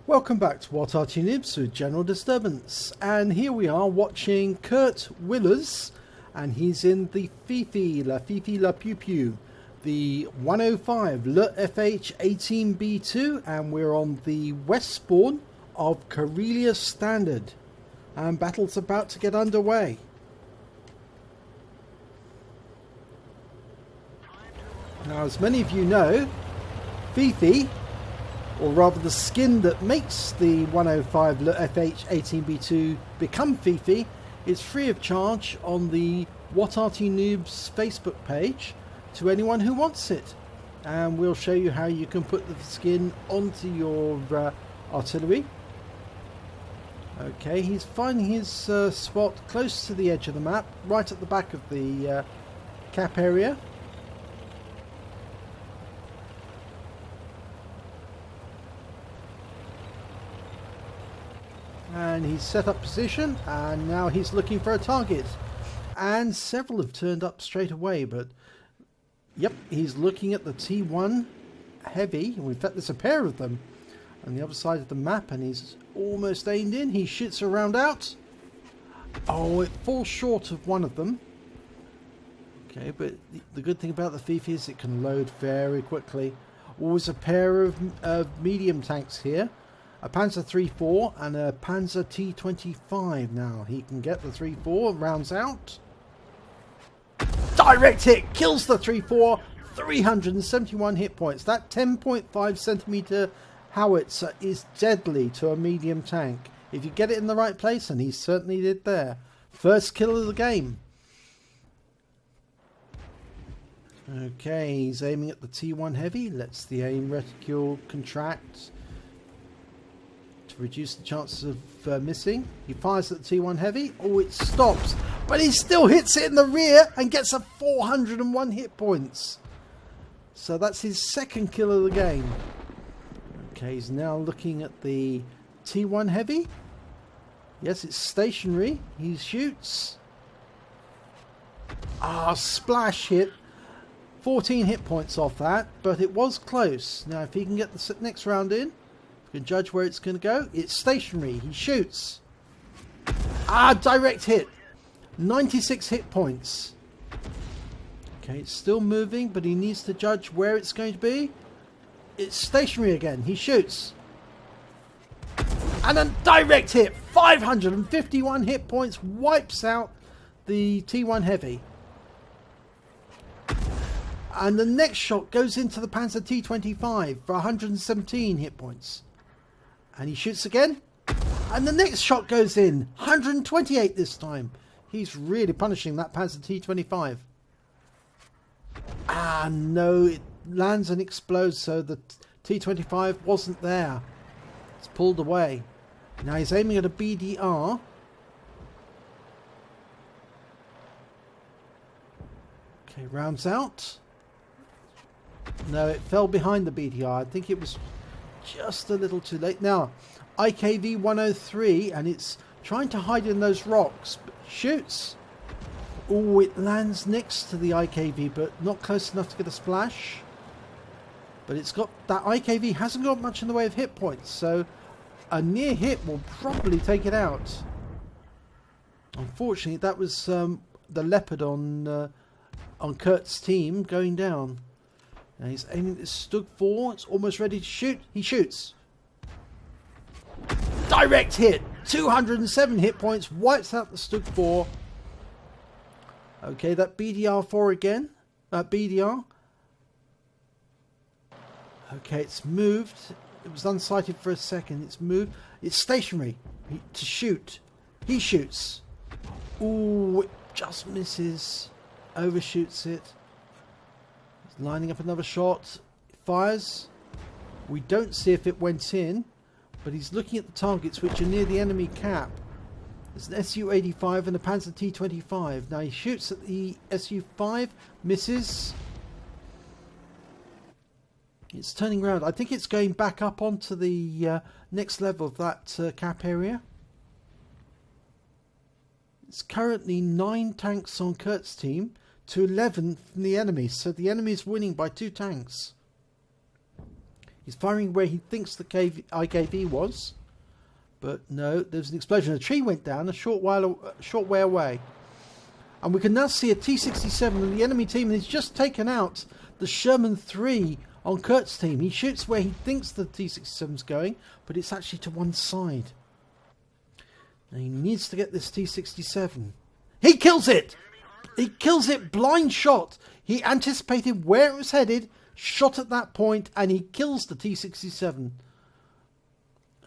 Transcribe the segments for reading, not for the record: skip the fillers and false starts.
Welcome back to What Arty Noobs with General Disturbance, and here we are watching Kurt Willers, and he's in the leFH18B2, the 105 leFH18B2, and we're on the west spawn of Karelia Standard, and battle's about to get underway. Now, as many of you know, Fifi, or rather the skin that makes the 105 leFH18B2 become Fifi, is free of charge on the What Arty Noobs Facebook page to anyone who wants it. And we'll show you how you can put the skin onto your artillery. Okay, he's finding his spot close to the edge of the map, right at the back of the cap area. And he's set up position, and now he's looking for a target. And several have turned up straight away, but yep, he's looking at the T1 heavy. In fact, there's a pair of them on the other side of the map, and he's almost aimed in. He shoots a round out. Oh, it falls short of one of them. Okay, but the good thing about the Fifi is it can load very quickly. Always a pair of medium tanks here. A Panzer III-4 and a Panzer T-25. Now he can get the 3-4, rounds out. Direct hit, kills the 3-4, 371 hit points. That 10.5 centimeter howitzer is deadly to a medium tank if you get it in the right place, and he certainly did there. First kill of the game. Okay, he's aiming at the T1 heavy. Lets the aim reticule contract to reduce the chances of missing. He fires at the T1 heavy. Oh, it stops, but he still hits it in the rear and gets a 401 hit points. So that's his second kill of the game. Okay, he's now looking at the T1 heavy. Yes, it's stationary. He shoots. Ah, splash hit. 14 hit points off that, but it was close. Now if he can get the next round in, can judge where it's going to go. It's stationary. He shoots. Ah, direct hit. 96 hit points. Okay, it's still moving, but he needs to judge where it's going to be. It's stationary again. He shoots. And a direct hit. 551 hit points. Wipes out the T1 heavy. And the next shot goes into the Panzer T-25 for 117 hit points. And he shoots again. And the next shot goes in. 128 this time. He's really punishing that Panzer T-25. Ah, no. It lands and explodes, so the T-25 wasn't there. It's pulled away. Now he's aiming at a BDR. Okay, rounds out. No, it fell behind the BDR. I think it was just a little too late. Now, IKV 103, and it's trying to hide in those rocks. But shoots. Oh, it lands next to the IKV, but not close enough to get a splash. But it's got, that IKV hasn't got much in the way of hit points, so a near hit will probably take it out. Unfortunately, that was the Leopard on Kurt's team going down. Now he's aiming at this Stug 4. It's almost ready to shoot. He shoots. Direct hit. 207 hit points. Wipes out the Stug 4. Okay, that BDR4 again. BDR. Okay, it's moved. It was unsighted for a second. It's moved. It's stationary to shoot. He shoots. Ooh, it just misses. Overshoots it. Lining up another shot. Fires. We don't see if it went in, but he's looking at the targets which are near the enemy cap. There's an Su-85 and a Panzer T-25. Now he shoots at the Su-5, misses. It's turning around. I think it's going back up onto the next level of that cap area. It's currently 9 tanks on Kurt's team to 11 from the enemy, so the enemy is winning by 2 tanks. He's firing where he thinks the IKV was. But no, there's an explosion. A tree went down a short way away. And we can now see a T-67 in the enemy team. And he's just taken out the Sherman 3 on Kurt's team. He shoots where he thinks the T-67's going, but it's actually to one side. Now he needs to get this T-67. He kills it! He kills it, blind shot. He anticipated where it was headed, shot at that point, and he kills the T-67.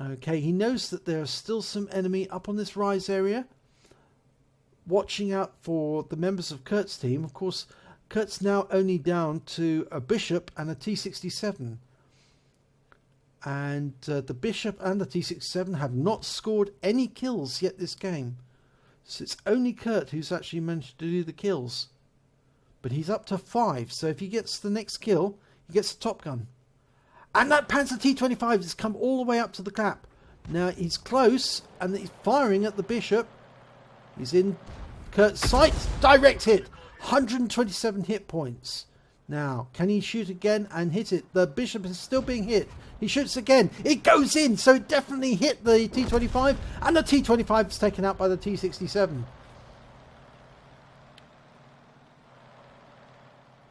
Okay, he knows that there are still some enemy up on this rise area, watching out for the members of Kurt's team. Of course, Kurt's now only down to a Bishop and a T-67. And the Bishop and the T-67 have not scored any kills yet this game. So it's only Kurt who's actually managed to do the kills. But he's up to 5, so if he gets the next kill, he gets the Top Gun. And that Panzer T-25 has come all the way up to the cap. Now he's close, and he's firing at the Bishop. He's in Kurt's sights. Direct hit. 127 hit points. Now, can he shoot again and hit it? The Bishop is still being hit. He shoots again. It goes in, so it definitely hit the T-25. And the T-25 is taken out by the T-67.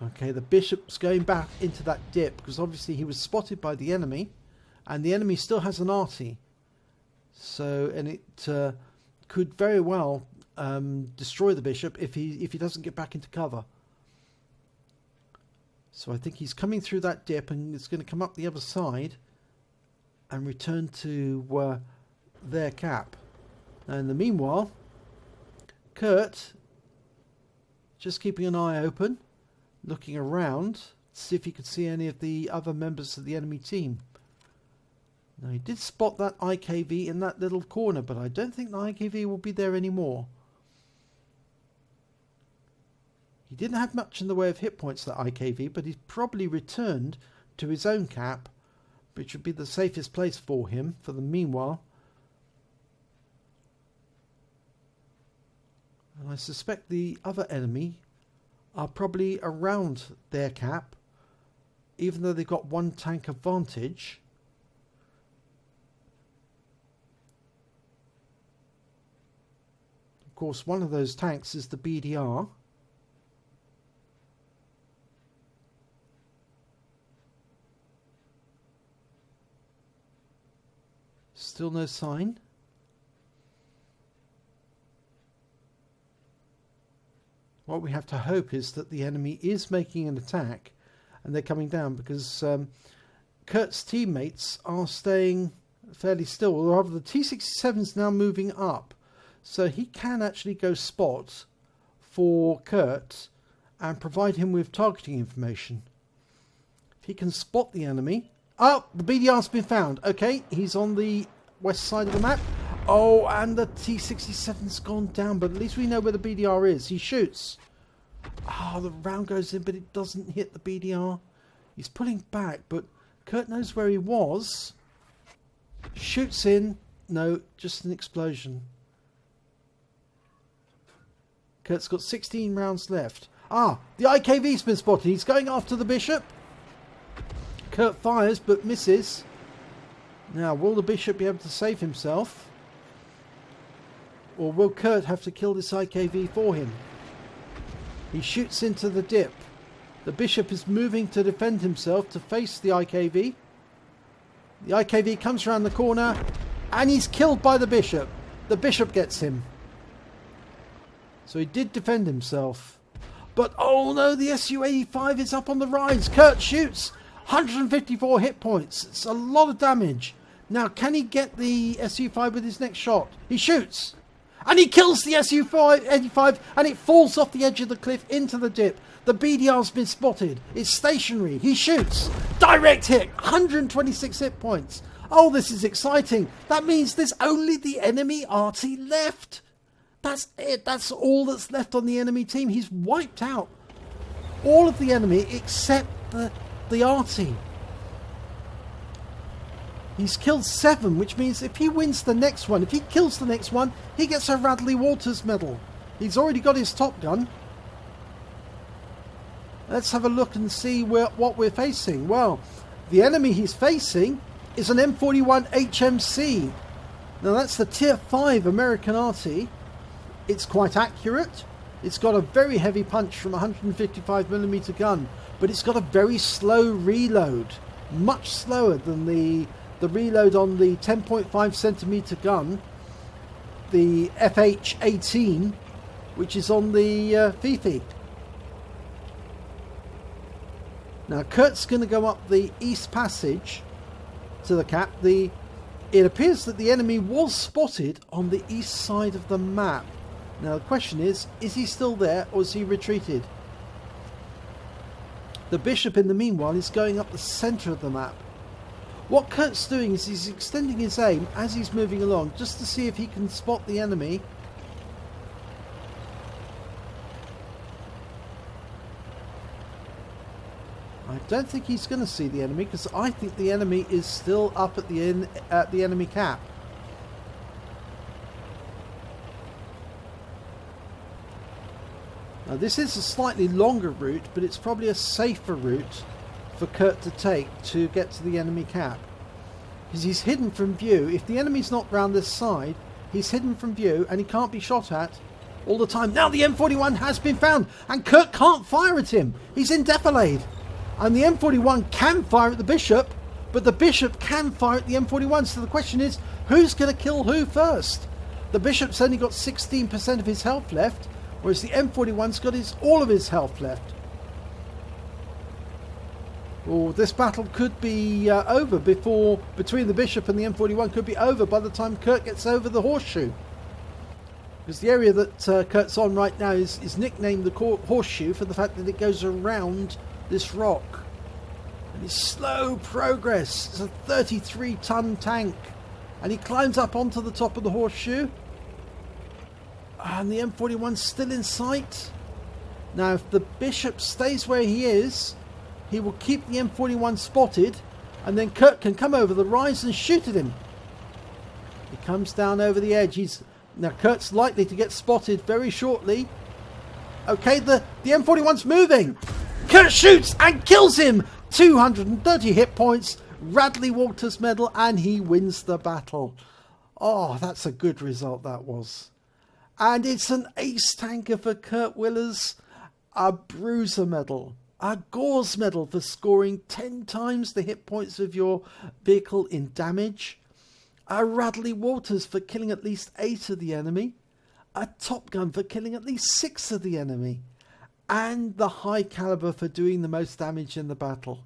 Okay, the Bishop's going back into that dip because obviously he was spotted by the enemy, and the enemy still has an Arty. So, and it could very well destroy the Bishop if he doesn't get back into cover. So I think he's coming through that dip, and it's going to come up the other side and return to their cap. And in the meanwhile, Kurt just keeping an eye open, looking around to see if he could see any of the other members of the enemy team. Now he did spot that IKV in that little corner, but I don't think the IKV will be there anymore. He didn't have much in the way of hit points, that IKV, but he's probably returned to his own cap, which would be the safest place for him for the meanwhile. And I suspect the other enemy are probably around their cap, even though they've got one tank advantage. Of course, one of those tanks is the BDR. Still no sign. What we have to hope is that the enemy is making an attack and they're coming down, because Kurt's teammates are staying fairly still. Or rather, the T-67 is now moving up, so he can actually go spot for Kurt and provide him with targeting information. If he can spot the enemy... Oh, the BDR's been found. Okay, he's on the west side of the map. Oh, and the T-67's gone down, but at least we know where the BDR is. He shoots. Oh, the round goes in, but it doesn't hit the BDR. He's pulling back, but Kurt knows where he was. Shoots in. No, just an explosion. Kurt's got 16 rounds left. Ah, the IKV's been spotted. He's going after the Bishop. Kurt fires, but misses. Now, will the Bishop be able to save himself? Or will Kurt have to kill this IKV for him? He shoots into the dip. The Bishop is moving to defend himself to face the IKV. The IKV comes around the corner and he's killed by the Bishop. The Bishop gets him. So he did defend himself. But oh no, the Su-85 is up on the rise. Kurt shoots. 154 hit points. It's a lot of damage. Now, can he get the Su-5 with his next shot? He shoots. And he kills the Su-85 and it falls off the edge of the cliff into the dip. The BDR's been spotted. It's stationary. He shoots. Direct hit. 126 hit points. Oh, this is exciting. That means there's only the enemy Arty left. That's it. That's all that's left on the enemy team. He's wiped out all of the enemy except the Arty. He's killed 7, which means if he wins the next one, if he kills the next one, he gets a Radley Walters Medal. He's already got his Top Gun. Let's have a look and see what we're facing. Well, The enemy he's facing is an M41 HMC. Now that's the tier 5 American Arty. It's quite accurate. It's got a very heavy punch from a 155mm gun, but it's got a very slow reload, much slower than the reload on the 10.5cm gun, the FH18, which is on the Fifi. Now Kurt's going to go up the east passage to the cap. It appears that the enemy was spotted on the east side of the map. Now the question is he still there or is he retreated? The bishop in the meanwhile is going up the centre of the map. What Kurt's doing is he's extending his aim as he's moving along just to see if he can spot the enemy. I don't think he's going to see the enemy because I think the enemy is still up at the enemy cap. Now this is a slightly longer route, but it's probably a safer route for Kurt to take to get to the enemy cap. Because he's hidden from view. If the enemy's not round this side, he's hidden from view and he can't be shot at all the time. Now the M41 has been found and Kurt can't fire at him. He's in defilade. And the M41 can fire at the bishop, but the bishop can fire at the M41. So the question is, who's going to kill who first? The bishop's only got 16% of his health left, whereas the M41's got all of his health left. Oh, this battle could be over between the bishop and the M41 could be over by the time Kurt gets over the horseshoe. Because the area that Kurt's on right now is nicknamed the horseshoe for the fact that it goes around this rock. And it's slow progress. It's a 33-ton tank. And he climbs up onto the top of the horseshoe. And the M41's still in sight. Now if the bishop stays where he is, he will keep the M41 spotted, and then Kurt can come over the rise and shoot at him. He comes down over the edge. Now Kurt's likely to get spotted very shortly. Okay, the M41's moving. Kurt shoots and kills him. 230 hit points, Radley Walters Medal, and he wins the battle. Oh, that's a good result, that was. And it's an ace tanker for Kurt Willers, a Bruiser Medal, a Gores Medal for scoring 10 times the hit points of your vehicle in damage, a Radley Walters for killing at least 8 of the enemy, a Top Gun for killing at least 6 of the enemy, and the High Calibre for doing the most damage in the battle.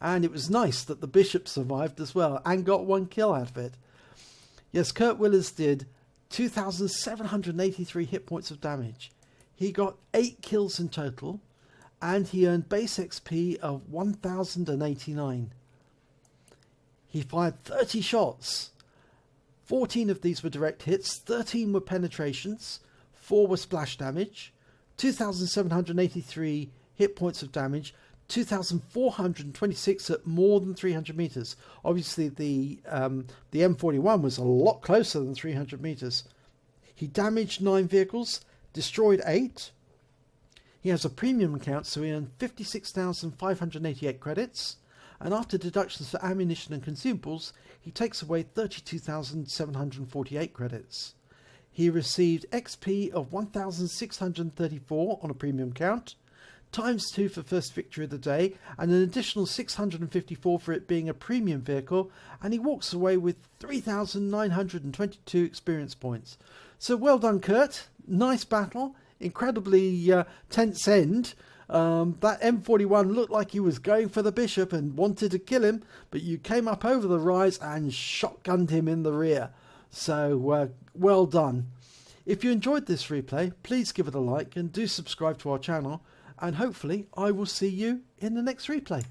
And it was nice that the bishop survived as well and got 1 kill out of it. Yes, Kurt Willers did 2,783 hit points of damage. He got 8 kills in total and he earned base XP of 1,089. He fired 30 shots. 14 of these were direct hits, 13 were penetrations, 4 were splash damage, 2,783 hit points of damage, 2,426 at more than 300 meters. Obviously the M41 was a lot closer than 300 meters. He damaged 9 vehicles, destroyed 8. He has a premium account, so he earned 56,588 credits. And after deductions for ammunition and consumables, he takes away 32,748 credits. He received XP of 1,634 on a premium count, times 2 for first victory of the day, and an additional 654 for it being a premium vehicle, and he walks away with 3,922 experience points. So well done, Kurt. Nice battle. Incredibly tense end. That M41 looked like he was going for the bishop and wanted to kill him, but you came up over the rise and shotgunned him in the rear. So well done. If you enjoyed this replay, please give it a like and do subscribe to our channel, and hopefully I will see you in the next replay.